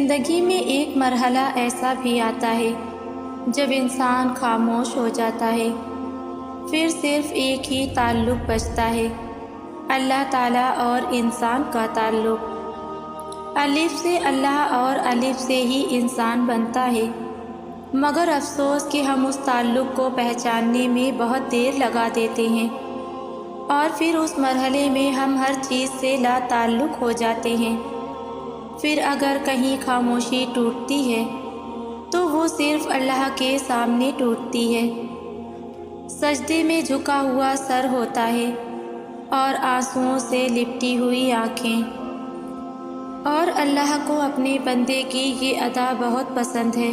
زندگی میں ایک مرحلہ ایسا بھی آتا ہے جب انسان خاموش ہو جاتا ہے، پھر صرف ایک ہی تعلق بچتا ہے، اللہ تعالیٰ اور انسان کا تعلق۔ الف سے اللہ اور الف سے ہی انسان بنتا ہے، مگر افسوس کہ ہم اس تعلق کو پہچاننے میں بہت دیر لگا دیتے ہیں، اور پھر اس مرحلے میں ہم ہر چیز سے لا تعلق ہو جاتے ہیں۔ پھر اگر کہیں خاموشی ٹوٹتی ہے تو وہ صرف اللہ کے سامنے ٹوٹتی ہے۔ سجدے میں جھکا ہوا سر ہوتا ہے اور آنسوؤں سے لپٹی ہوئی آنکھیں، اور اللہ کو اپنے بندے کی یہ ادا بہت پسند ہے۔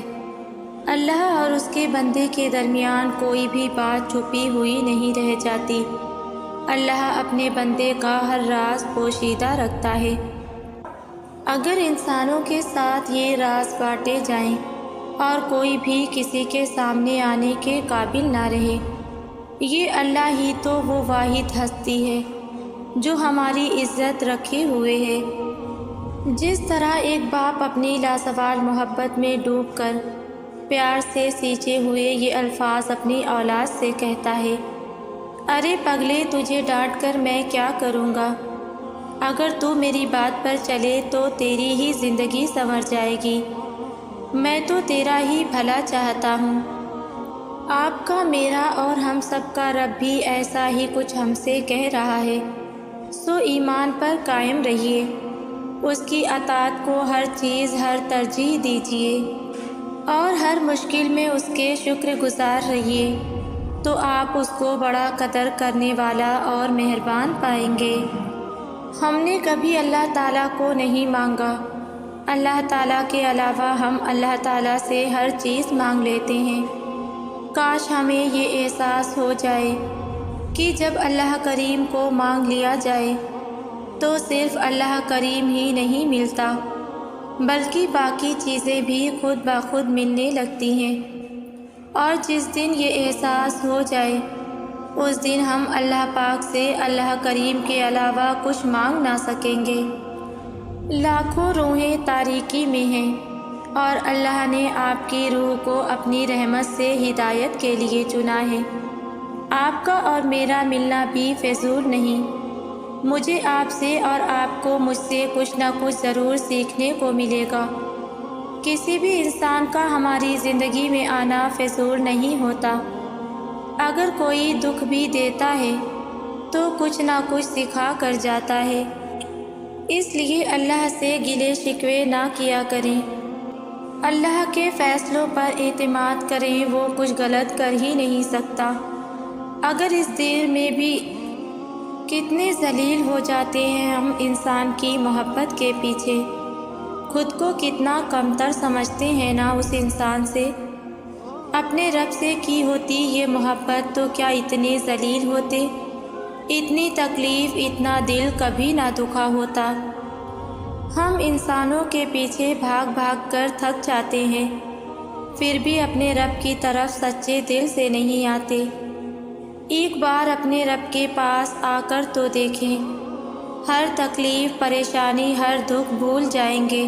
اللہ اور اس کے بندے کے درمیان کوئی بھی بات چھپی ہوئی نہیں رہ جاتی۔ اللہ اپنے بندے کا ہر راز پوشیدہ رکھتا ہے۔ اگر انسانوں کے ساتھ یہ راز بانٹے جائیں اور کوئی بھی کسی کے سامنے آنے کے قابل نہ رہے، یہ اللہ ہی تو وہ واحد ہستی ہے جو ہماری عزت رکھے ہوئے ہے۔ جس طرح ایک باپ اپنی لازوال محبت میں ڈوب کر پیار سے سینچے ہوئے یہ الفاظ اپنی اولاد سے کہتا ہے، ارے پگلے، تجھے ڈانٹ کر میں کیا کروں گا؟ اگر تو میری بات پر چلے تو تیری ہی زندگی سنور جائے گی، میں تو تیرا ہی بھلا چاہتا ہوں۔ آپ کا، میرا اور ہم سب کا رب بھی ایسا ہی کچھ ہم سے کہہ رہا ہے۔ سو ایمان پر قائم رہیے، اس کی اطاعت کو ہر چیز ہر ترجیح دیجیے، اور ہر مشکل میں اس کے شکر گزار رہیے، تو آپ اس کو بڑا قدر کرنے والا اور مہربان پائیں گے۔ ہم نے کبھی اللہ تعالیٰ کو نہیں مانگا، اللہ تعالیٰ کے علاوہ ہم اللہ تعالیٰ سے ہر چیز مانگ لیتے ہیں۔ کاش ہمیں یہ احساس ہو جائے کہ جب اللہ کریم کو مانگ لیا جائے تو صرف اللہ کریم ہی نہیں ملتا، بلکہ باقی چیزیں بھی خود بخود ملنے لگتی ہیں، اور جس دن یہ احساس ہو جائے اس دن ہم اللہ پاک سے اللہ کریم کے علاوہ کچھ مانگ نہ سکیں گے۔ لاکھوں روحیں تاریکی میں ہیں، اور اللہ نے آپ کی روح کو اپنی رحمت سے ہدایت کے لیے چنا ہے۔ آپ کا اور میرا ملنا بھی فضول نہیں، مجھے آپ سے اور آپ کو مجھ سے کچھ نہ کچھ ضرور سیکھنے کو ملے گا۔ کسی بھی انسان کا ہماری زندگی میں آنا فضول نہیں ہوتا۔ اگر کوئی دکھ بھی دیتا ہے تو کچھ نہ کچھ سکھا کر جاتا ہے، اس لیے اللہ سے گلے شکوے نہ کیا کریں، اللہ کے فیصلوں پر اعتماد کریں، وہ کچھ غلط کر ہی نہیں سکتا۔ اگر اس دیر میں بھی کتنے ذلیل ہو جاتے ہیں ہم انسان کی محبت کے پیچھے، خود کو کتنا کمتر سمجھتے ہیں نا اس انسان سے۔ اپنے رب سے کی ہوتی یہ محبت تو کیا اتنے ذلیل ہوتے، اتنی تکلیف، اتنا دل کبھی نہ دکھا ہوتا۔ ہم انسانوں کے پیچھے بھاگ بھاگ کر تھک جاتے ہیں، پھر بھی اپنے رب کی طرف سچے دل سے نہیں آتے۔ ایک بار اپنے رب کے پاس آ کر تو دیکھیں، ہر تکلیف، پریشانی، ہر دکھ بھول جائیں گے۔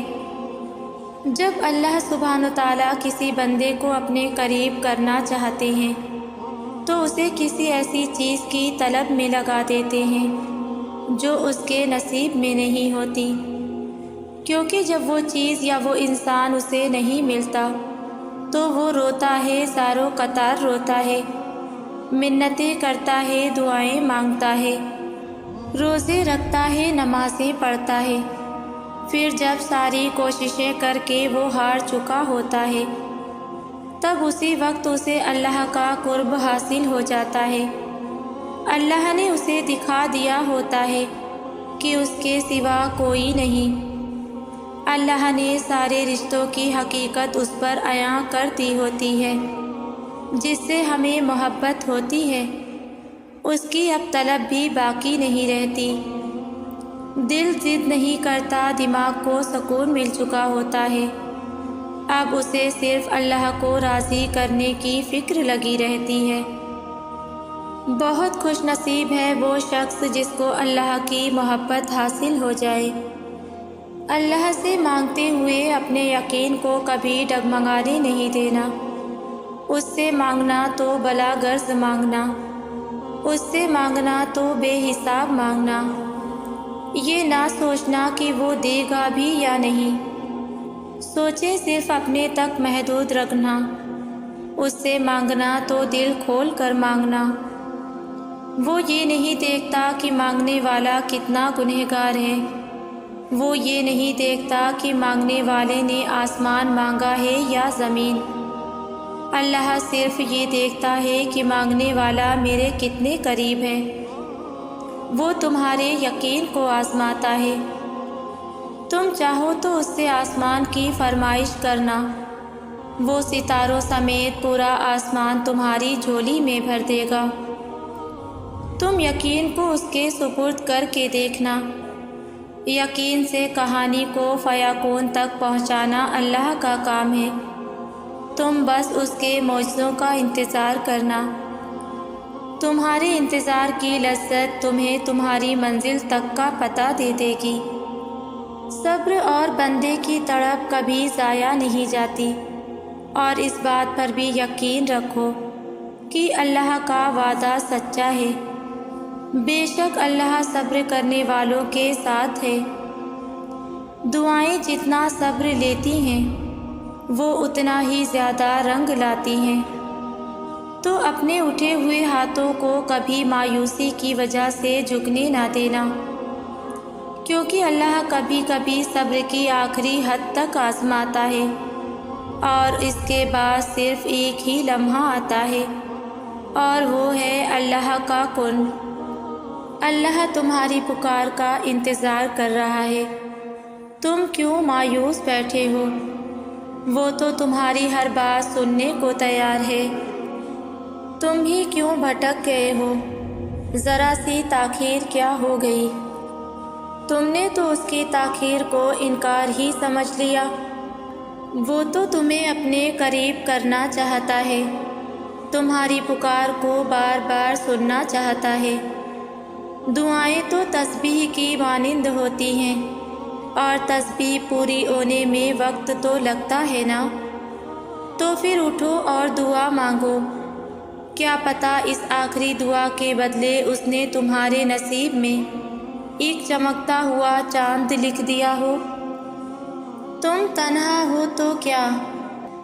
جب اللہ سبحانہ وتعالیٰ کسی بندے کو اپنے قریب کرنا چاہتے ہیں تو اسے کسی ایسی چیز کی طلب میں لگا دیتے ہیں جو اس کے نصیب میں نہیں ہوتی، کیونکہ جب وہ چیز یا وہ انسان اسے نہیں ملتا تو وہ روتا ہے، زاروں قطار روتا ہے، منتیں کرتا ہے، دعائیں مانگتا ہے، روزے رکھتا ہے، نمازیں پڑھتا ہے، پھر جب ساری کوششیں کر کے وہ ہار چکا ہوتا ہے تب اسی وقت اسے اللہ کا قرب حاصل ہو جاتا ہے۔ اللہ نے اسے دکھا دیا ہوتا ہے کہ اس کے سوا کوئی نہیں۔ اللہ نے سارے رشتوں کی حقیقت اس پر عیاں کر دی ہوتی ہے، جس سے ہمیں محبت ہوتی ہے اس کی اب طلب بھی باقی نہیں رہتی۔ دل ضد نہیں کرتا، دماغ کو سکون مل چکا ہوتا ہے، اب اسے صرف اللہ کو راضی کرنے کی فکر لگی رہتی ہے۔ بہت خوش نصیب ہے وہ شخص جس کو اللہ کی محبت حاصل ہو جائے۔ اللہ سے مانگتے ہوئے اپنے یقین کو کبھی ڈگمگانے نہیں دینا۔ اس سے مانگنا تو بلا غرض مانگنا، اس سے مانگنا تو بے حساب مانگنا، یہ نہ سوچنا کہ وہ دے گا بھی یا نہیں، سوچے صرف اپنے تک محدود رکھنا۔ اس سے مانگنا تو دل کھول کر مانگنا۔ وہ یہ نہیں دیکھتا کہ مانگنے والا کتنا گنہگار ہے، وہ یہ نہیں دیکھتا کہ مانگنے والے نے آسمان مانگا ہے یا زمین۔ اللہ صرف یہ دیکھتا ہے کہ مانگنے والا میرے کتنے قریب ہے۔ وہ تمہارے یقین کو آزماتا ہے۔ تم چاہو تو اس سے آسمان کی فرمائش کرنا، وہ ستاروں سمیت پورا آسمان تمہاری جھولی میں بھر دے گا۔ تم یقین کو اس کے سپرد کر کے دیکھنا۔ یقین سے کہانی کو فیکون تک پہنچانا اللہ کا کام ہے، تم بس اس کے معجزوں کا انتظار کرنا۔ تمہارے انتظار کی لذت تمہیں تمہاری منزل تک کا پتہ دے دے گی۔ صبر اور بندے کی تڑپ کبھی ضائع نہیں جاتی، اور اس بات پر بھی یقین رکھو کہ اللہ کا وعدہ سچا ہے۔ بے شک اللہ صبر کرنے والوں کے ساتھ ہے۔ دعائیں جتنا صبر لیتی ہیں وہ اتنا ہی زیادہ رنگ لاتی ہیں۔ تو اپنے اٹھے ہوئے ہاتھوں کو کبھی مایوسی کی وجہ سے جھکنے نہ دینا، کیونکہ اللہ کبھی کبھی صبر کی آخری حد تک آزماتا ہے، اور اس کے بعد صرف ایک ہی لمحہ آتا ہے، اور وہ ہے اللہ کا کن۔ اللہ تمہاری پکار کا انتظار کر رہا ہے، تم کیوں مایوس بیٹھے ہو؟ وہ تو تمہاری ہر بات سننے کو تیار ہے، تم ہی کیوں بھٹک گئے ہو؟ ذرا سی تاخیر کیا ہو گئی؟ تم نے تو اس کی تاخیر کو انکار ہی سمجھ لیا۔ وہ تو تمہیں اپنے قریب کرنا چاہتا ہے، تمہاری پکار کو بار بار سننا چاہتا ہے۔ دعائیں تو تسبیح کی مانند ہوتی ہیں، اور تسبیح پوری ہونے میں وقت تو لگتا ہے نا۔ تو پھر اٹھو اور دعا مانگو، کیا پتہ اس آخری دعا کے بدلے اس نے تمہارے نصیب میں ایک چمکتا ہوا چاند لکھ دیا ہو۔ تم تنہا ہو تو کیا،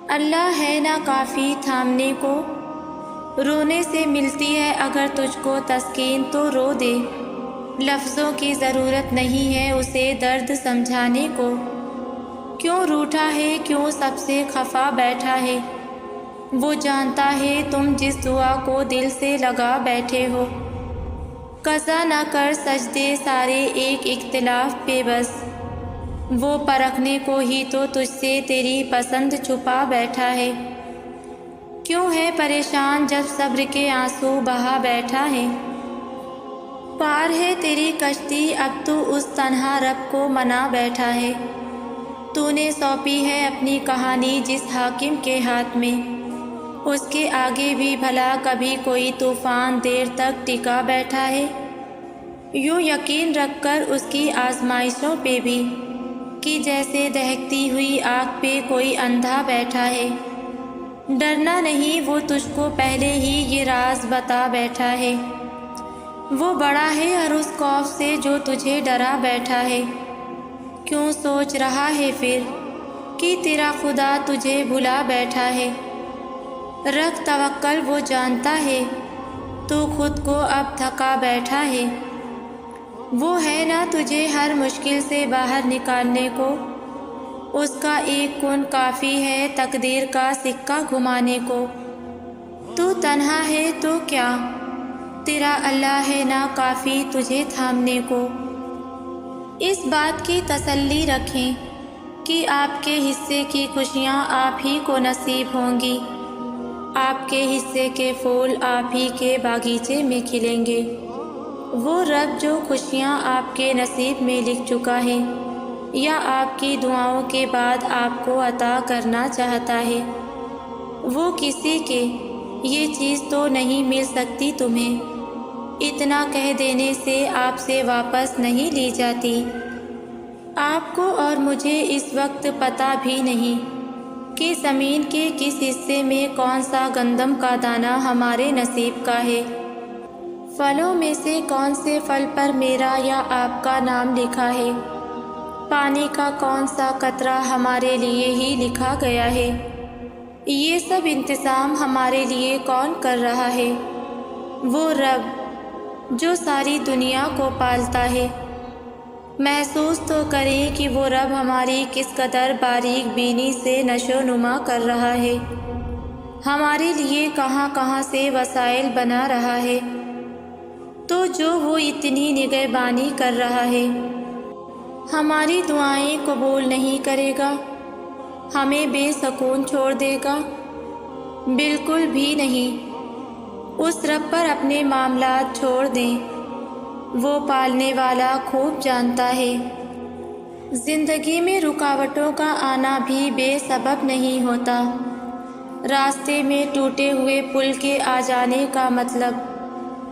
اللہ ہے نا کافی تھامنے کو۔ رونے سے ملتی ہے اگر تجھ کو تسکین تو رو دے، لفظوں کی ضرورت نہیں ہے اسے درد سمجھانے کو۔ کیوں روٹھا ہے، کیوں سب سے خفا بیٹھا ہے، وہ جانتا ہے تم جس دعا کو دل سے لگا بیٹھے ہو۔ قضا نہ کر سجدے سارے ایک اختلاف پہ بس، وہ پرکھنے کو ہی تو تجھ سے تیری پسند چھپا بیٹھا ہے۔ کیوں ہے پریشان جب صبر کے آنسو بہا بیٹھا ہے؟ پار ہے تیری کشتی اب تو اس تنہا رب کو منا بیٹھا ہے۔ تو نے سونپی ہے اپنی کہانی جس حاکم کے ہاتھ میں، اس کے آگے بھی بھلا کبھی کوئی طوفان دیر تک ٹکا بیٹھا ہے؟ یوں یقین رکھ کر اس کی آزمائشوں پہ بھی کہ جیسے دہکتی ہوئی آگ پہ کوئی اندھا بیٹھا ہے۔ ڈرنا نہیں، وہ تجھ کو پہلے ہی یہ راز بتا بیٹھا ہے۔ وہ بڑا ہے ہر اس خوف سے جو تجھے ڈرا بیٹھا ہے۔ کیوں سوچ رہا ہے پھر کہ تیرا خدا تجھے بھلا بیٹھا ہے؟ رکھ توکل، وہ جانتا ہے تو خود کو اب تھکا بیٹھا ہے۔ وہ ہے نا تجھے ہر مشکل سے باہر نکالنے کو، اس کا ایک کن کافی ہے تقدیر کا سکہ گھمانے کو۔ تو تنہا ہے تو کیا، تیرا اللہ ہے نا کافی تجھے تھامنے کو۔ اس بات کی تسلی رکھیں کہ آپ کے حصے کی خوشیاں آپ ہی کو نصیب ہوں گی، آپ کے حصے کے پھول آپ ہی کے باغیچے میں کھلیں گے۔ وہ رب جو خوشیاں آپ کے نصیب میں لکھ چکا ہے یا آپ کی دعاؤں کے بعد آپ کو عطا کرنا چاہتا ہے، وہ کسی کے یہ چیز تو نہیں مل سکتی تمہیں، اتنا کہہ دینے سے آپ سے واپس نہیں لی جاتی۔ آپ کو اور مجھے اس وقت پتہ بھی نہیں کہ زمین کے کس حصے میں کون سا گندم کا دانہ ہمارے نصیب کا ہے، پھلوں میں سے کون سے پھل پر میرا یا آپ کا نام لکھا ہے، پانی کا کون سا قطرہ ہمارے لیے ہی لکھا گیا ہے۔ یہ سب انتظام ہمارے لیے کون کر رہا ہے؟ وہ رب جو ساری دنیا کو پالتا ہے۔ محسوس تو کریں کہ وہ رب ہماری کس قدر باریک بینی سے نشو نما کر رہا ہے، ہمارے لیے کہاں کہاں سے وسائل بنا رہا ہے، تو جو وہ اتنی نگہبانی کر رہا ہے ہماری دعائیں قبول نہیں کرے گا، ہمیں بے سکون چھوڑ دے گا؟ بالکل بھی نہیں۔ اس رب پر اپنے معاملات چھوڑ دیں، وہ پالنے والا خوب جانتا ہے۔ زندگی میں رکاوٹوں کا آنا بھی بے سبب نہیں ہوتا۔ راستے میں ٹوٹے ہوئے پل کے آ جانے کا مطلب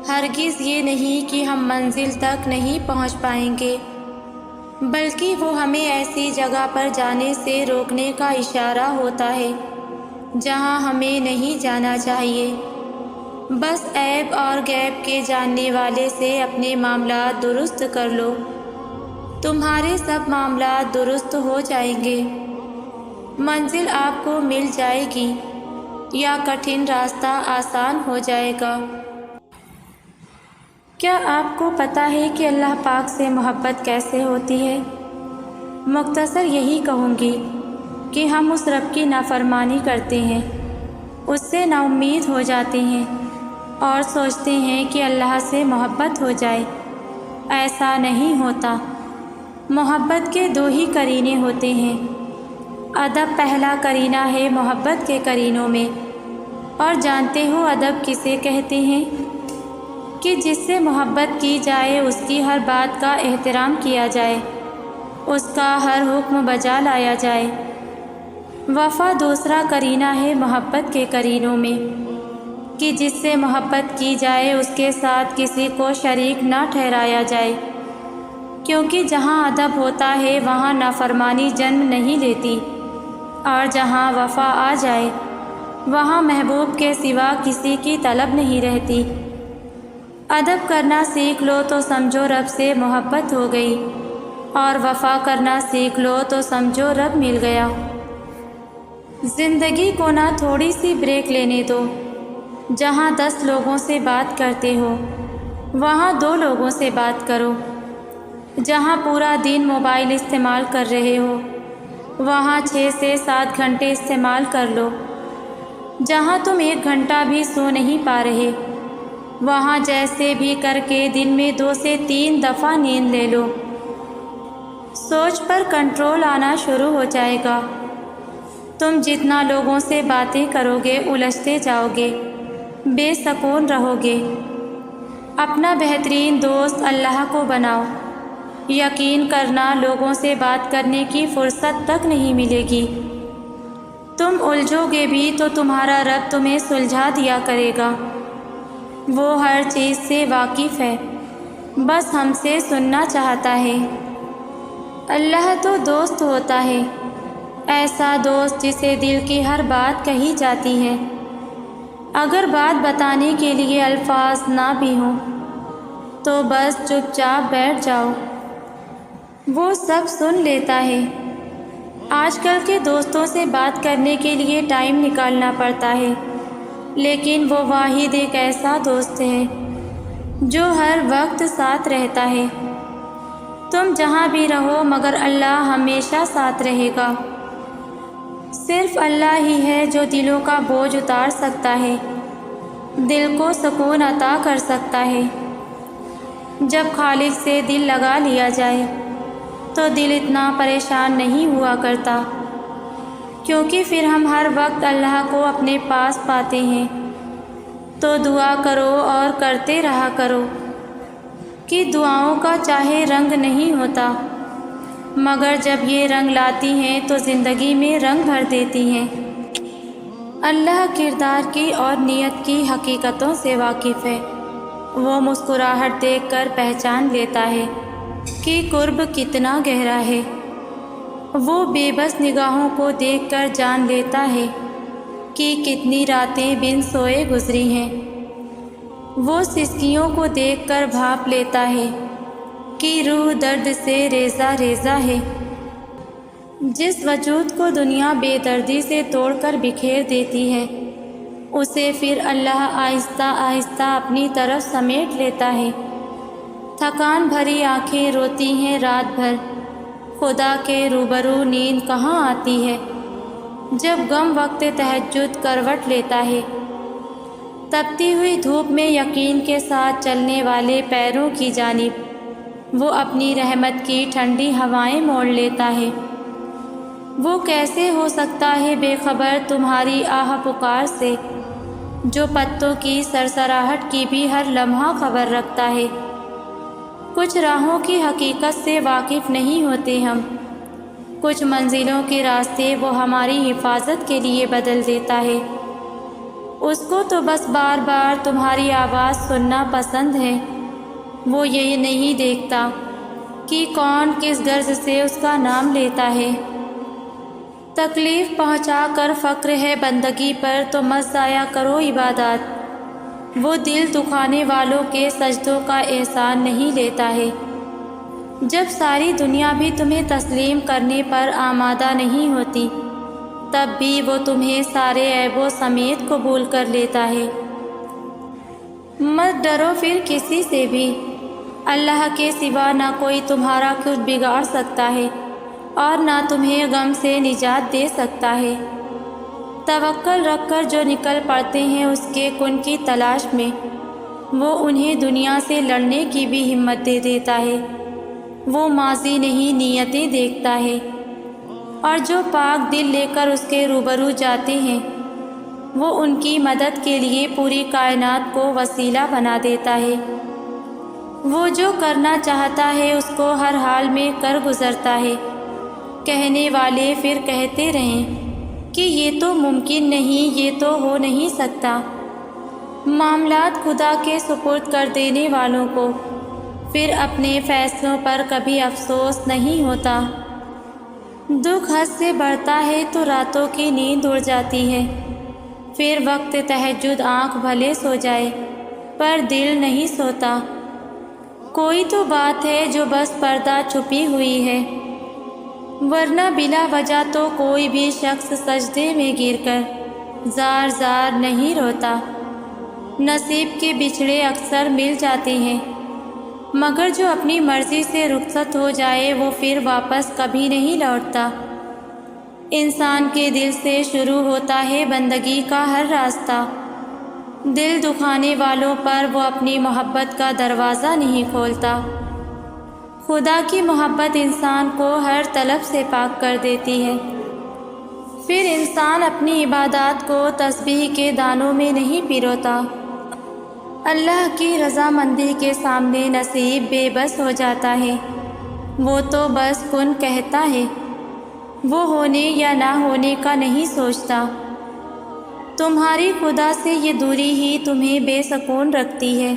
ہرگز یہ نہیں کہ ہم منزل تک نہیں پہنچ پائیں گے، بلکہ وہ ہمیں ایسی جگہ پر جانے سے روکنے کا اشارہ ہوتا ہے جہاں ہمیں نہیں جانا چاہیے۔ بس عیب اور غیب کے جاننے والے سے اپنے معاملات درست کر لو، تمہارے سب معاملات درست ہو جائیں گے، منزل آپ کو مل جائے گی یا کٹھن راستہ آسان ہو جائے گا۔ کیا آپ کو پتہ ہے کہ اللہ پاک سے محبت کیسے ہوتی ہے؟ مختصر یہی کہوں گی کہ ہم اس رب کی نافرمانی کرتے ہیں، اس سے نا امید ہو جاتے ہیں اور سوچتے ہیں کہ اللہ سے محبت ہو جائے۔ ایسا نہیں ہوتا۔ محبت کے دو ہی قرینے ہوتے ہیں۔ ادب پہلا قرینہ ہے محبت کے قرینوں میں، اور جانتے ہو ادب کسے کہتے ہیں؟ کہ جس سے محبت کی جائے، اس کی ہر بات کا احترام کیا جائے، اس کا ہر حکم بجا لایا جائے۔ وفا دوسرا قرینہ ہے محبت کے قرینوں میں، کہ جس سے محبت کی جائے اس کے ساتھ کسی کو شریک نہ ٹھہرایا جائے، کیونکہ جہاں ادب ہوتا ہے وہاں نافرمانی جنم نہیں لیتی، اور جہاں وفا آ جائے وہاں محبوب کے سوا کسی کی طلب نہیں رہتی۔ ادب کرنا سیکھ لو تو سمجھو رب سے محبت ہو گئی، اور وفا کرنا سیکھ لو تو سمجھو رب مل گیا۔ زندگی کو نہ تھوڑی سی بریک لینے دو۔ جہاں 10 لوگوں سے بات کرتے ہو وہاں 2 لوگوں سے بات کرو۔ جہاں پورا دن موبائل استعمال کر رہے ہو وہاں 6 سے 7 گھنٹے استعمال کر لو۔ جہاں تم 1 گھنٹہ بھی سو نہیں پا رہے وہاں جیسے بھی کر کے دن میں 2 سے 3 دفعہ نیند لے لو۔ سوچ پر کنٹرول آنا شروع ہو جائے گا۔ تم جتنا لوگوں سے باتیں کرو گے الجھتے جاؤ گے، بے سکون رہو گے۔ اپنا بہترین دوست اللہ کو بناؤ۔ یقین کرنا لوگوں سے بات کرنے کی فرصت تک نہیں ملے گی۔ تم الجھو گے بھی تو تمہارا رب تمہیں سلجھا دیا کرے گا۔ وہ ہر چیز سے واقف ہے، بس ہم سے سننا چاہتا ہے۔ اللہ تو دوست ہوتا ہے، ایسا دوست جسے دل کی ہر بات کہی جاتی ہے، اگر بات بتانے کے لیے الفاظ نہ بھی ہوں تو بس چپ چاپ بیٹھ جاؤ، وہ سب سن لیتا ہے۔ آج کل کے دوستوں سے بات کرنے کے لیے ٹائم نکالنا پڑتا ہے، لیکن وہ واحد ایک ایسا دوست ہے جو ہر وقت ساتھ رہتا ہے۔ تم جہاں بھی رہو مگر اللہ ہمیشہ ساتھ رہے گا۔ صرف اللہ ہی ہے جو دلوں کا بوجھ اتار سکتا ہے، دل کو سکون عطا کر سکتا ہے۔ جب خالق سے دل لگا لیا جائے تو دل اتنا پریشان نہیں ہوا کرتا، کیونکہ پھر ہم ہر وقت اللہ کو اپنے پاس پاتے ہیں۔ تو دعا کرو اور کرتے رہا کرو کہ دعاؤں کا چاہے رنگ نہیں ہوتا، مگر جب یہ رنگ لاتی ہیں تو زندگی میں رنگ بھر دیتی ہیں۔ اللہ کردار کی اور نیت کی حقیقتوں سے واقف ہے، وہ مسکراہٹ دیکھ کر پہچان لیتا ہے۔ کہ قرب کتنا گہرا ہے۔ وہ بے بس نگاہوں کو دیکھ کر جان لیتا ہے کہ کتنی راتیں بن سوئے گزری ہیں۔ وہ سسکیوں کو دیکھ کر بھاپ لیتا ہے کہ روح درد سے ریزہ ریزہ ہے۔ جس وجود کو دنیا بے دردی سے توڑ کر بکھیر دیتی ہے، اسے پھر اللہ آہستہ آہستہ اپنی طرف سمیٹ لیتا ہے۔ تھکان بھری آنکھیں روتی ہیں رات بھر، خدا کے روبرو نیند کہاں آتی ہے۔ جب غم وقت تہجد کروٹ لیتا ہے، تپتی ہوئی دھوپ میں یقین کے ساتھ چلنے والے پیروں کی جانب وہ اپنی رحمت کی ٹھنڈی ہوائیں موڑ لیتا ہے۔ وہ کیسے ہو سکتا ہے بے خبر تمہاری آہ پکار سے، جو پتوں کی سرسراہٹ کی بھی ہر لمحہ خبر رکھتا ہے۔ کچھ راہوں کی حقیقت سے واقف نہیں ہوتے ہم، کچھ منزلوں کے راستے وہ ہماری حفاظت کے لیے بدل دیتا ہے۔ اس کو تو بس بار بار تمہاری آواز سننا پسند ہے، وہ یہ نہیں دیکھتا کہ کون کس غرض سے اس کا نام لیتا ہے۔ تکلیف پہنچا کر فخر ہے بندگی پر تو مت ضائع کرو عبادات۔ وہ دل دکھانے والوں کے سجدوں کا احسان نہیں لیتا ہے۔ جب ساری دنیا بھی تمہیں تسلیم کرنے پر آمادہ نہیں ہوتی، تب بھی وہ تمہیں سارے عیبوں سمیت قبول کر لیتا ہے۔ مت ڈرو پھر کسی سے بھی، اللہ کے سوا نہ کوئی تمہارا کچھ بگاڑ سکتا ہے اور نہ تمہیں غم سے نجات دے سکتا ہے۔ توکل رکھ کر جو نکل پڑتے ہیں اس کے کن کی تلاش میں، وہ انہیں دنیا سے لڑنے کی بھی ہمت دے دیتا ہے۔ وہ ماضی نہیں نیتیں دیکھتا ہے، اور جو پاک دل لے کر اس کے روبرو جاتے ہیں، وہ ان کی مدد کے لیے پوری کائنات کو وسیلہ بنا دیتا ہے۔ وہ جو کرنا چاہتا ہے اس کو ہر حال میں کر گزرتا ہے۔ کہنے والے پھر کہتے رہیں کہ یہ تو ممکن نہیں، یہ تو ہو نہیں سکتا۔ معاملات خدا کے سپرد کر دینے والوں کو پھر اپنے فیصلوں پر کبھی افسوس نہیں ہوتا۔ دکھ حد سے بڑھتا ہے تو راتوں کی نیند اڑ جاتی ہے، پھر وقت تہجد آنکھ بھلے سو جائے پر دل نہیں سوتا۔ کوئی تو بات ہے جو بس پردہ چھپی ہوئی ہے، ورنہ بلا وجہ تو کوئی بھی شخص سجدے میں گر کر زار زار نہیں روتا۔ نصیب کے بچھڑے اکثر مل جاتے ہیں، مگر جو اپنی مرضی سے رخصت ہو جائے وہ پھر واپس کبھی نہیں لوٹتا۔ انسان کے دل سے شروع ہوتا ہے بندگی کا ہر راستہ۔ دل دکھانے والوں پر وہ اپنی محبت کا دروازہ نہیں کھولتا۔ خدا کی محبت انسان کو ہر طلب سے پاک کر دیتی ہے۔ پھر انسان اپنی عبادات کو تسبیح کے دانوں میں نہیں پیروتا۔ اللہ کی رضامندی کے سامنے نصیب بے بس ہو جاتا ہے۔ وہ تو بس کن کہتا ہے، وہ ہونے یا نہ ہونے کا نہیں سوچتا۔ تمہاری خدا سے یہ دوری ہی تمہیں بے سکون رکھتی ہے۔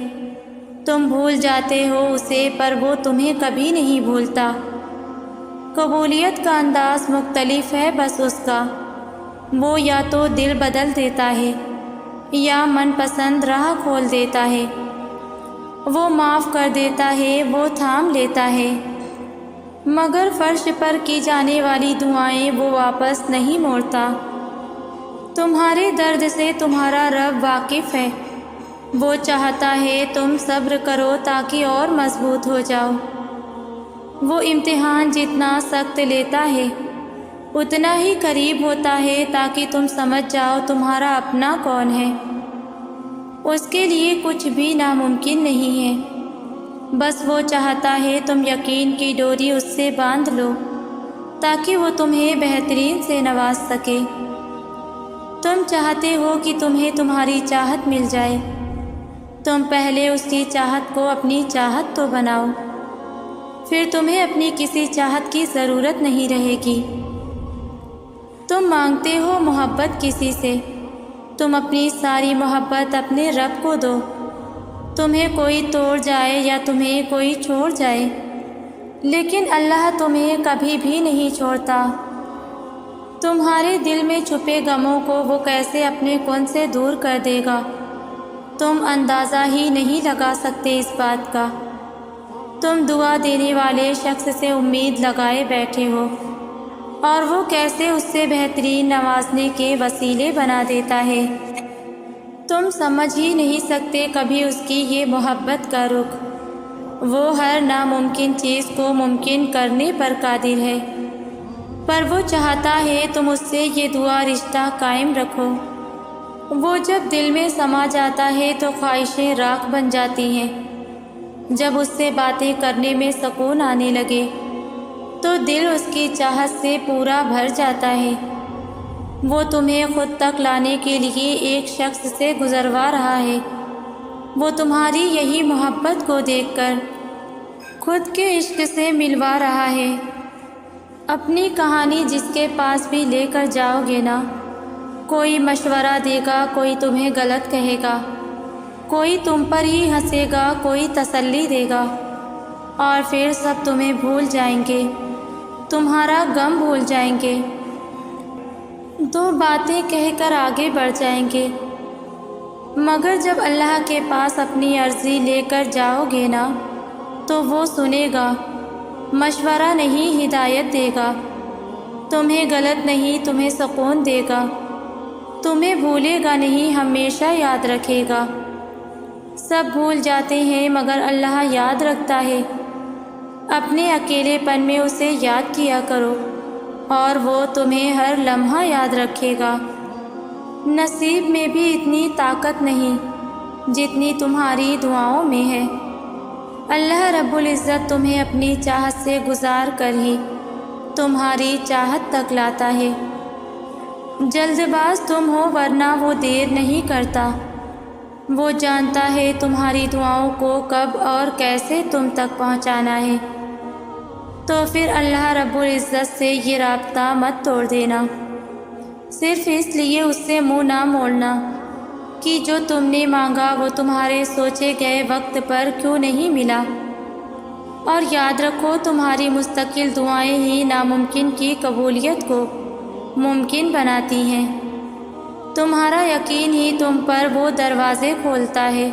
تم بھول جاتے ہو اسے پر وہ تمہیں کبھی نہیں بھولتا۔ قبولیت کا انداز مختلف ہے بس اس کا، وہ یا تو دل بدل دیتا ہے یا من پسند راہ کھول دیتا ہے۔ وہ معاف کر دیتا ہے، وہ تھام لیتا ہے، مگر فرش پر کی جانے والی دعائیں وہ واپس نہیں موڑتا۔ تمہارے درد سے تمہارا رب واقف ہے، وہ چاہتا ہے تم صبر کرو تاکہ اور مضبوط ہو جاؤ۔ وہ امتحان جتنا سخت لیتا ہے اتنا ہی قریب ہوتا ہے تاکہ تم سمجھ جاؤ تمہارا اپنا کون ہے۔ اس کے لیے کچھ بھی ناممکن نہیں ہے، بس وہ چاہتا ہے تم یقین کی ڈوری اس سے باندھ لو تاکہ وہ تمہیں بہترین سے نواز سکے۔ تم چاہتے ہو کہ تمہیں تمہاری چاہت مل جائے، تم پہلے اس کی چاہت کو اپنی چاہت تو بناؤ، پھر تمہیں اپنی کسی چاہت کی ضرورت نہیں رہے گی۔ تم مانگتے ہو محبت کسی سے، تم اپنی ساری محبت اپنے رب کو دو۔ تمہیں کوئی توڑ جائے یا تمہیں کوئی چھوڑ جائے، لیکن اللہ تمہیں کبھی بھی نہیں چھوڑتا۔ تمہارے دل میں چھپے غموں کو وہ کیسے اپنے کن سے دور کر دے گا، تم اندازہ ہی نہیں لگا سکتے اس بات کا۔ تم دعا دینے والے شخص سے امید لگائے بیٹھے ہو، اور وہ کیسے اس سے بہترین نوازنے کے وسیلے بنا دیتا ہے۔ تم سمجھ ہی نہیں سکتے کبھی اس کی یہ محبت کا رخ۔ وہ ہر ناممکن چیز کو ممکن کرنے پر قادر ہے، پر وہ چاہتا ہے تم اس سے یہ دعا رشتہ قائم رکھو۔ وہ جب دل میں سما جاتا ہے تو خواہشیں راکھ بن جاتی ہیں۔ جب اس سے باتیں کرنے میں سکون آنے لگے تو دل اس کی چاہت سے پورا بھر جاتا ہے۔ وہ تمہیں خود تک لانے کے لیے ایک شخص سے گزروا رہا ہے۔ وہ تمہاری یہی محبت کو دیکھ کر خود کے عشق سے ملوا رہا ہے۔ اپنی کہانی جس کے پاس بھی لے کر جاؤ گے نا، کوئی مشورہ دے گا، کوئی تمہیں غلط کہے گا، کوئی تم پر ہی ہنسے گا، کوئی تسلی دے گا، اور پھر سب تمہیں بھول جائیں گے، تمہارا غم بھول جائیں گے، دو باتیں کہہ کر آگے بڑھ جائیں گے۔ مگر جب اللہ کے پاس اپنی عرضی لے کر جاؤ گے نا تو وہ سنے گا، مشورہ نہیں ہدایت دے گا، تمہیں غلط نہیں تمہیں سکون دے گا، تمہیں بھولے گا نہیں ہمیشہ یاد رکھے گا۔ سب بھول جاتے ہیں مگر اللہ یاد رکھتا ہے۔ اپنے اکیلے پن میں اسے یاد کیا کرو اور وہ تمہیں ہر لمحہ یاد رکھے گا۔ نصیب میں بھی اتنی طاقت نہیں جتنی تمہاری دعاؤں میں ہے۔ اللہ رب العزت تمہیں اپنی چاہت سے گزار کر ہی تمہاری چاہت تک لاتا ہے۔ جلد باز تم ہو ورنہ وہ دیر نہیں کرتا۔ وہ جانتا ہے تمہاری دعاؤں کو کب اور کیسے تم تک پہنچانا ہے۔ تو پھر اللہ رب العزت سے یہ رابطہ مت توڑ دینا، صرف اس لیے اس سے منہ نہ موڑنا کہ جو تم نے مانگا وہ تمہارے سوچے گئے وقت پر کیوں نہیں ملا۔ اور یاد رکھو تمہاری مستقل دعائیں ہی ناممکن کی قبولیت کو ممکن بناتی ہیں۔ تمہارا یقین ہی تم پر وہ دروازے کھولتا ہے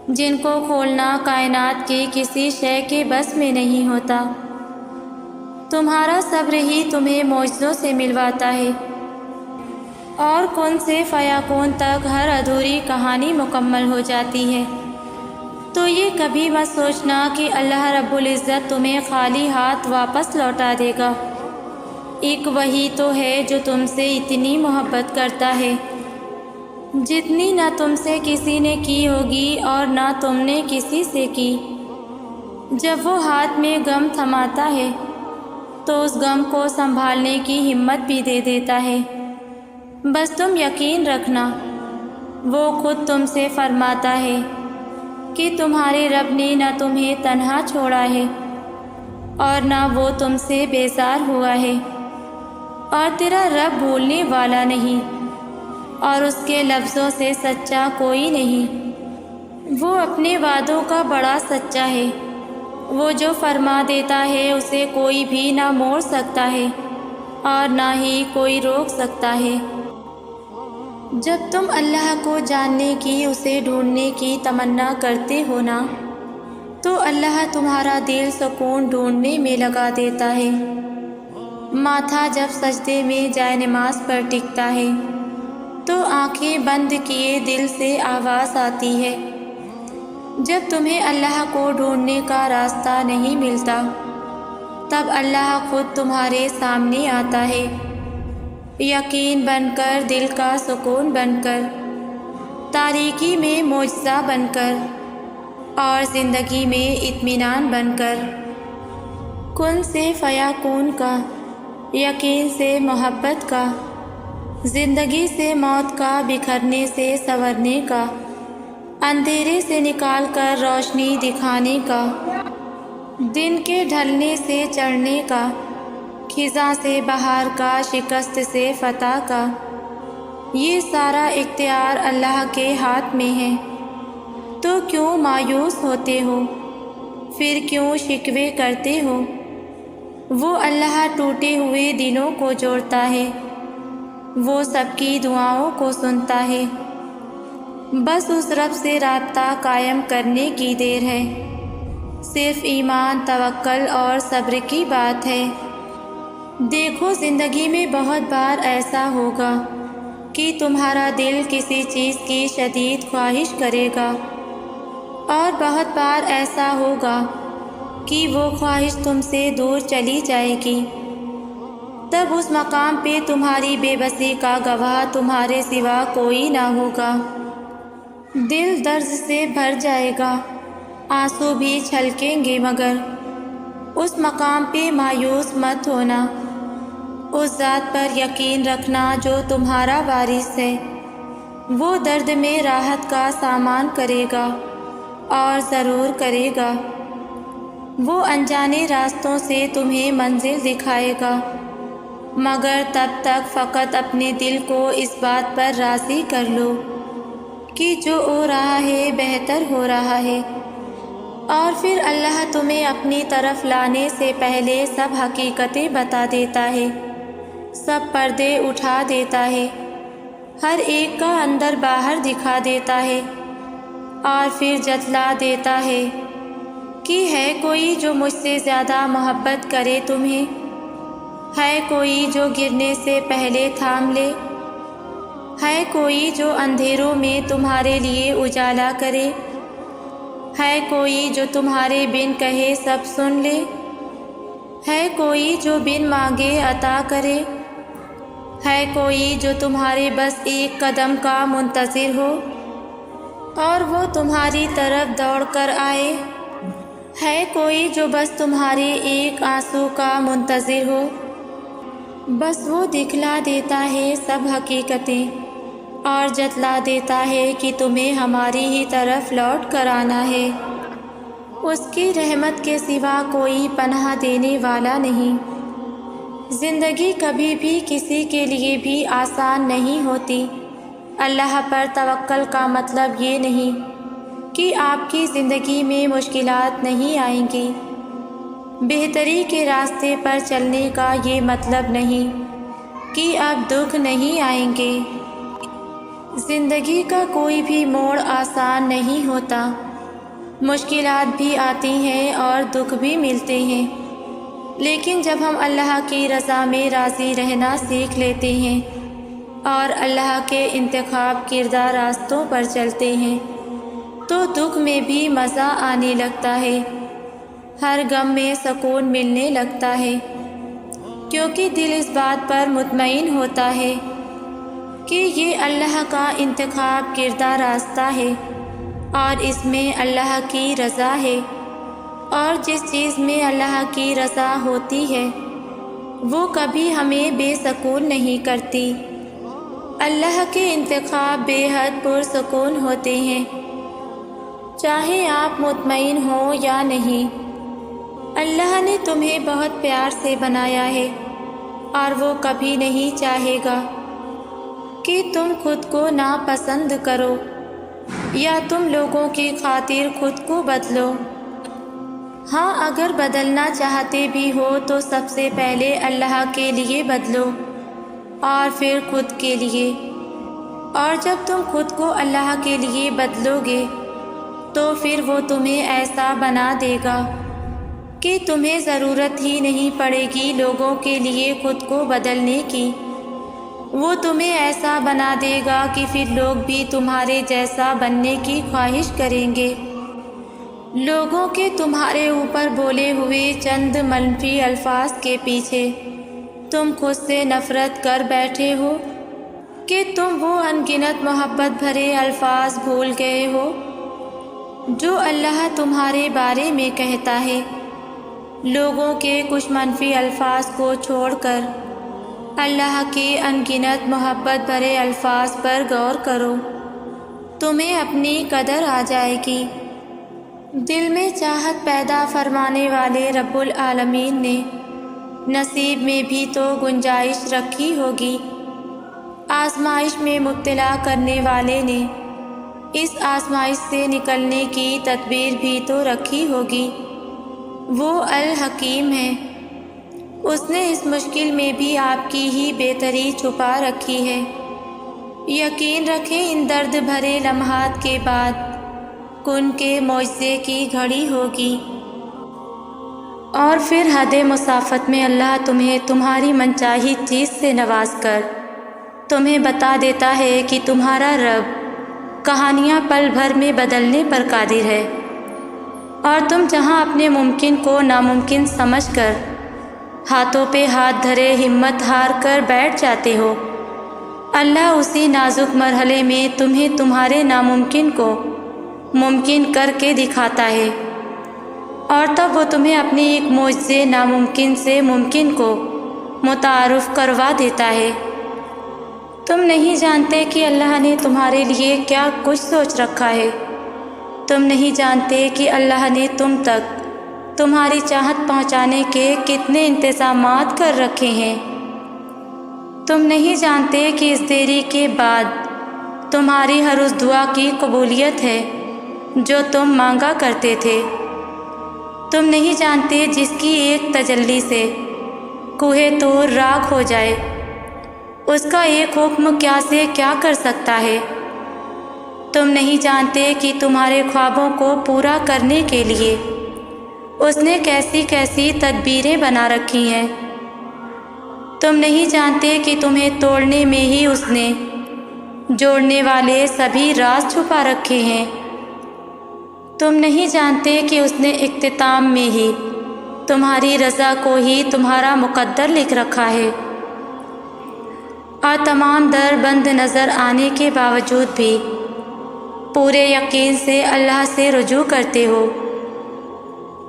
جن کو کھولنا کائنات کی کسی شے کے بس میں نہیں ہوتا۔ تمہارا صبر ہی تمہیں معجزوں سے ملواتا ہے، اور کن سے فیکون تک ہر ادھوری کہانی مکمل ہو جاتی ہے۔ تو یہ کبھی مت سوچنا کہ اللہ رب العزت تمہیں خالی ہاتھ واپس لوٹا دے گا۔ ایک وہی تو ہے جو تم سے اتنی محبت کرتا ہے جتنی نہ تم سے کسی نے کی ہوگی اور نہ تم نے کسی سے کی۔ جب وہ ہاتھ میں غم تھماتا ہے تو اس غم کو سنبھالنے کی ہمت بھی دے دیتا ہے۔ بس تم یقین رکھنا، وہ خود تم سے فرماتا ہے کہ تمہارے رب نے نہ تمہیں تنہا چھوڑا ہے اور نہ وہ تم سے بیزار ہوا ہے، اور تیرا رب بھولنے والا نہیں اور اس کے لفظوں سے سچا کوئی نہیں۔ وہ اپنے وعدوں کا بڑا سچا ہے۔ وہ جو فرما دیتا ہے اسے کوئی بھی نہ موڑ سکتا ہے اور نہ ہی کوئی روک سکتا ہے۔ جب تم اللہ کو جاننے کی، اسے ڈھونڈنے کی تمنا کرتے ہو نا، تو اللہ تمہارا دل سکون ڈھونڈنے میں لگا دیتا ہے۔ ماتھا جب سجدے میں جائے نماز پر ٹکتا ہے تو آنکھیں بند کیے دل سے آواز آتی ہے۔ جب تمہیں اللہ کو ڈھونڈنے کا راستہ نہیں ملتا تب اللہ خود تمہارے سامنے آتا ہے، یقین بن کر، دل کا سکون بن کر، تاریکی میں معجزہ بن کر، اور زندگی میں اطمینان بن کر۔ کن سے فیکون کا، یقین سے محبت کا، زندگی سے موت کا، بکھرنے سے سنورنے کا، اندھیرے سے نکال کر روشنی دکھانے کا، دن کے ڈھلنے سے چڑھنے کا، خزاں سے بہار کا، شکست سے فتح کا، یہ سارا اختیار اللہ کے ہاتھ میں ہے۔ تو کیوں مایوس ہوتے ہو؟ پھر کیوں شکوے کرتے ہو؟ وہ اللہ ٹوٹے ہوئے دلوں کو جوڑتا ہے، وہ سب کی دعاؤں کو سنتا ہے۔ بس اس رب سے رابطہ قائم کرنے کی دیر ہے۔ صرف ایمان، توکل اور صبر کی بات ہے۔ دیکھو، زندگی میں بہت بار ایسا ہوگا کہ تمہارا دل کسی چیز کی شدید خواہش کرے گا، اور بہت بار ایسا ہوگا کہ وہ خواہش تم سے دور چلی جائے گی۔ تب اس مقام پہ تمہاری بے بسی کا گواہ تمہارے سوا کوئی نہ ہوگا۔ دل درد سے بھر جائے گا، آنسو بھی چھلکیں گے، مگر اس مقام پہ مایوس مت ہونا۔ اس ذات پر یقین رکھنا جو تمہارا وارث ہے، وہ درد میں راحت کا سامان کرے گا، اور ضرور کرے گا۔ وہ انجانے راستوں سے تمہیں منزل دکھائے گا، مگر تب تک فقط اپنے دل کو اس بات پر راضی کر لو کہ جو ہو رہا ہے بہتر ہو رہا ہے، اور پھر اللہ تمہیں اپنی طرف لانے سے پہلے سب حقیقتیں بتا دیتا ہے، سب پردے اٹھا دیتا ہے، ہر ایک کا اندر باہر دکھا دیتا ہے، اور پھر جتلا دیتا ہے کہ ہے کوئی جو مجھ سے زیادہ محبت کرے تمہیں؟ ہے کوئی جو گرنے سے پہلے تھام لے؟ ہے کوئی جو اندھیروں میں تمہارے لیے اجالا کرے؟ ہے کوئی جو تمہارے بن کہے سب سن لے؟ ہے کوئی جو بن مانگے عطا کرے؟ ہے کوئی جو تمہارے بس ایک قدم کا منتظر ہو اور وہ تمہاری طرف دوڑ کر آئے؟ ہے کوئی جو بس تمہارے ایک آنسو کا منتظر ہو؟ بس وہ دکھلا دیتا ہے سب حقیقتیں، اور جتلا دیتا ہے کہ تمہیں ہماری ہی طرف لوٹ کر آنا ہے۔ اس کی رحمت کے سوا کوئی پناہ دینے والا نہیں۔ زندگی کبھی بھی کسی کے لیے بھی آسان نہیں ہوتی۔ اللہ پر توکل کا مطلب یہ نہیں کہ آپ کی زندگی میں مشکلات نہیں آئیں گی۔ بہتری کے راستے پر چلنے کا یہ مطلب نہیں کہ اب دکھ نہیں آئیں گے۔ زندگی کا کوئی بھی موڑ آسان نہیں ہوتا، مشکلات بھی آتی ہیں اور دکھ بھی ملتے ہیں، لیکن جب ہم اللہ کی رضا میں راضی رہنا سیکھ لیتے ہیں اور اللہ کے انتخاب کردہ راستوں پر چلتے ہیں تو دکھ میں بھی مزہ آنے لگتا ہے، ہر غم میں سکون ملنے لگتا ہے، کیونکہ دل اس بات پر مطمئن ہوتا ہے کہ یہ اللہ کا انتخاب کردہ راستہ ہے اور اس میں اللہ کی رضا ہے، اور جس چیز میں اللہ کی رضا ہوتی ہے وہ کبھی ہمیں بے سکون نہیں کرتی۔ اللہ کے انتخاب بے حد پرسکون ہوتے ہیں، چاہے آپ مطمئن ہوں یا نہیں۔ اللہ نے تمہیں بہت پیار سے بنایا ہے، اور وہ کبھی نہیں چاہے گا کہ تم خود کو ناپسند کرو یا تم لوگوں کی خاطر خود کو بدلو۔ ہاں، اگر بدلنا چاہتے بھی ہو تو سب سے پہلے اللہ کے لیے بدلو اور پھر خود کے لیے، اور جب تم خود کو اللہ کے لیے بدلو گے تو پھر وہ تمہیں ایسا بنا دے گا کہ تمہیں ضرورت ہی نہیں پڑے گی لوگوں کے لیے خود کو بدلنے کی۔ وہ تمہیں ایسا بنا دے گا کہ پھر لوگ بھی تمہارے جیسا بننے کی خواہش کریں گے۔ لوگوں کے تمہارے اوپر بولے ہوئے چند منفی الفاظ کے پیچھے تم خود سے نفرت کر بیٹھے ہو کہ تم وہ ان گنت محبت بھرے الفاظ بھول گئے ہو جو اللہ تمہارے بارے میں کہتا ہے۔ لوگوں کے کچھ منفی الفاظ کو چھوڑ کر اللہ کے ان گنت محبت بھرے الفاظ پر غور کرو، تمہیں اپنی قدر آ جائے گی۔ دل میں چاہت پیدا فرمانے والے رب العالمین نے نصیب میں بھی تو گنجائش رکھی ہوگی، آزمائش میں مبتلا کرنے والے نے اس آزمائش سے نکلنے کی تدبیر بھی تو رکھی ہوگی۔ وہ الحکیم ہے، اس نے اس مشکل میں بھی آپ کی ہی بہتری چھپا رکھی ہے۔ یقین رکھیں ان درد بھرے لمحات کے بعد کن کے معجزے کی گھڑی ہوگی، اور پھر حد مسافت میں اللہ تمہیں تمہاری منچاہی چیز سے نواز کر تمہیں بتا دیتا ہے کہ تمہارا رب کہانیاں پل بھر میں بدلنے پر قادر ہے، اور تم جہاں اپنے ممکن کو ناممکن سمجھ کر ہاتھوں پہ ہاتھ دھرے ہمت ہار کر بیٹھ جاتے ہو، اللہ اسی نازک مرحلے میں تمہیں تمہارے ناممکن کو ممکن کر کے دکھاتا ہے، اور تب وہ تمہیں اپنے ایک معجزے ناممکن سے ممکن کو متعارف کروا دیتا ہے۔ تم نہیں جانتے کہ اللہ نے تمہارے لیے کیا کچھ سوچ رکھا ہے، تم نہیں جانتے کہ اللہ نے تم تک تمہاری چاہت پہنچانے کے کتنے انتظامات کر رکھے ہیں، تم نہیں جانتے کہ اس دیری کے بعد تمہاری ہر اس دعا کی قبولیت ہے جو تم مانگا کرتے تھے، تم نہیں جانتے جس کی ایک تجلی سے کوہ طور راکھ ہو جائے، اس کا ایک حکم کیا سے کیا کر سکتا ہے، تم نہیں جانتے کہ تمہارے خوابوں کو پورا کرنے کے لیے اس نے کیسی کیسی تدبیریں بنا رکھی ہیں، تم نہیں جانتے کہ تمہیں توڑنے میں ہی اس نے جوڑنے والے سبھی راز چھپا رکھے ہیں، تم نہیں جانتے کہ اس نے اختتام میں ہی تمہاری رضا کو ہی تمہارا مقدر لکھ رکھا ہے، اور تمام در بند نظر آنے کے باوجود بھی پورے یقین سے اللہ سے رجوع کرتے ہو،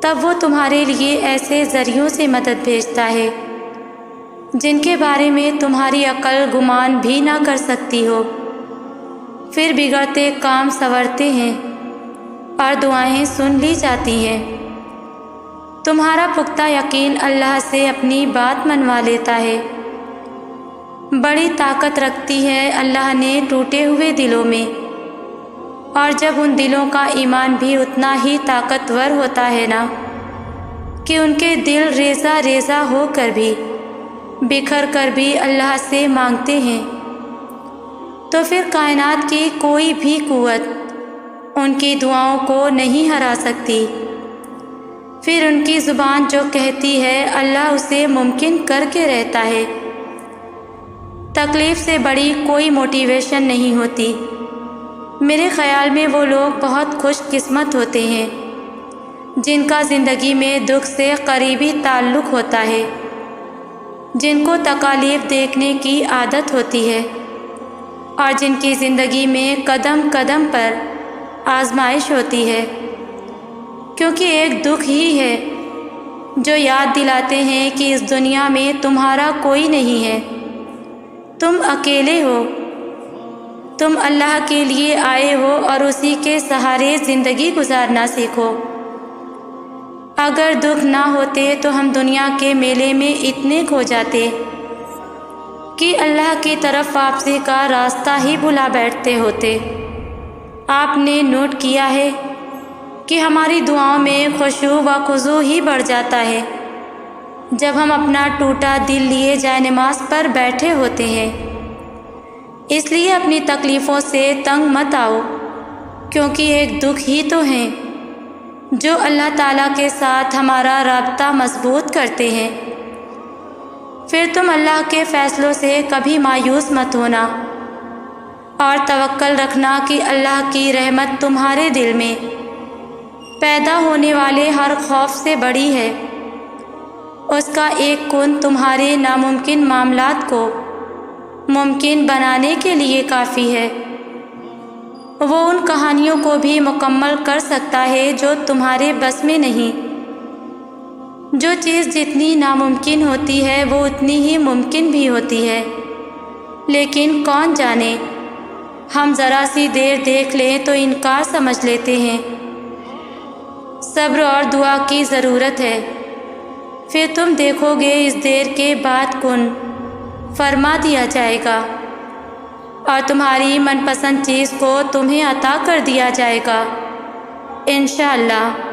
تب وہ تمہارے لیے ایسے ذریعوں سے مدد بھیجتا ہے جن کے بارے میں تمہاری عقل گمان بھی نہ کر سکتی ہو، پھر بگڑتے کام سنورتے ہیں اور دعائیں سن لی جاتی ہیں۔ تمہارا پختہ یقین اللہ سے اپنی بات منوا لیتا ہے۔ بڑی طاقت رکھتی ہے اللہ نے ٹوٹے ہوئے دلوں میں، اور جب ان دلوں کا ایمان بھی اتنا ہی طاقتور ہوتا ہے نا کہ ان کے دل ریزہ ریزہ ہو کر بھی بکھر کر بھی اللہ سے مانگتے ہیں، تو پھر کائنات کی کوئی بھی قوت ان کی دعاؤں کو نہیں ہرا سکتی، پھر ان کی زبان جو کہتی ہے اللہ اسے ممکن کر کے رہتا ہے۔ تکلیف سے بڑی کوئی موٹیویشن نہیں ہوتی۔ میرے خیال میں وہ لوگ بہت خوش قسمت ہوتے ہیں جن کا زندگی میں دکھ سے قریبی تعلق ہوتا ہے، جن کو تکالیف دیکھنے کی عادت ہوتی ہے، اور جن کی زندگی میں قدم قدم پر آزمائش ہوتی ہے، کیونکہ ایک دکھ ہی ہے جو یاد دلاتے ہیں کہ اس دنیا میں تمہارا کوئی نہیں ہے، تم اکیلے ہو، تم اللہ کے لیے آئے ہو اور اسی کے سہارے زندگی گزارنا سیکھو۔ اگر دکھ نہ ہوتے تو ہم دنیا کے میلے میں اتنے کھو جاتے کہ اللہ کی طرف واپسی کا راستہ ہی بھلا بیٹھتے ہوتے۔ آپ نے نوٹ کیا ہے کہ ہماری دعاؤں میں خشوع و خضوع ہی بڑھ جاتا ہے جب ہم اپنا ٹوٹا دل لیے جائے نماز پر بیٹھے ہوتے ہیں۔ اس لیے اپنی تکلیفوں سے تنگ مت آؤ، کیونکہ ایک دکھ ہی تو ہیں جو اللہ تعالیٰ کے ساتھ ہمارا رابطہ مضبوط کرتے ہیں۔ پھر تم اللہ کے فیصلوں سے کبھی مایوس مت ہونا، اور توکل رکھنا کہ اللہ کی رحمت تمہارے دل میں پیدا ہونے والے ہر خوف سے بڑی ہے۔ اس کا ایک کن تمہارے ناممکن معاملات کو ممکن بنانے کے لیے کافی ہے۔ وہ ان کہانیوں کو بھی مکمل کر سکتا ہے جو تمہارے بس میں نہیں۔ جو چیز جتنی ناممکن ہوتی ہے وہ اتنی ہی ممکن بھی ہوتی ہے، لیکن کون جانے ہم ذرا سی دیر دیکھ لیں تو انکار سمجھ لیتے ہیں۔ صبر اور دعا کی ضرورت ہے، پھر تم دیکھو گے اس دیر کے بعد کن فرما دیا جائے گا، اور تمہاری من پسند چیز کو تمہیں عطا کر دیا جائے گا انشاءاللہ۔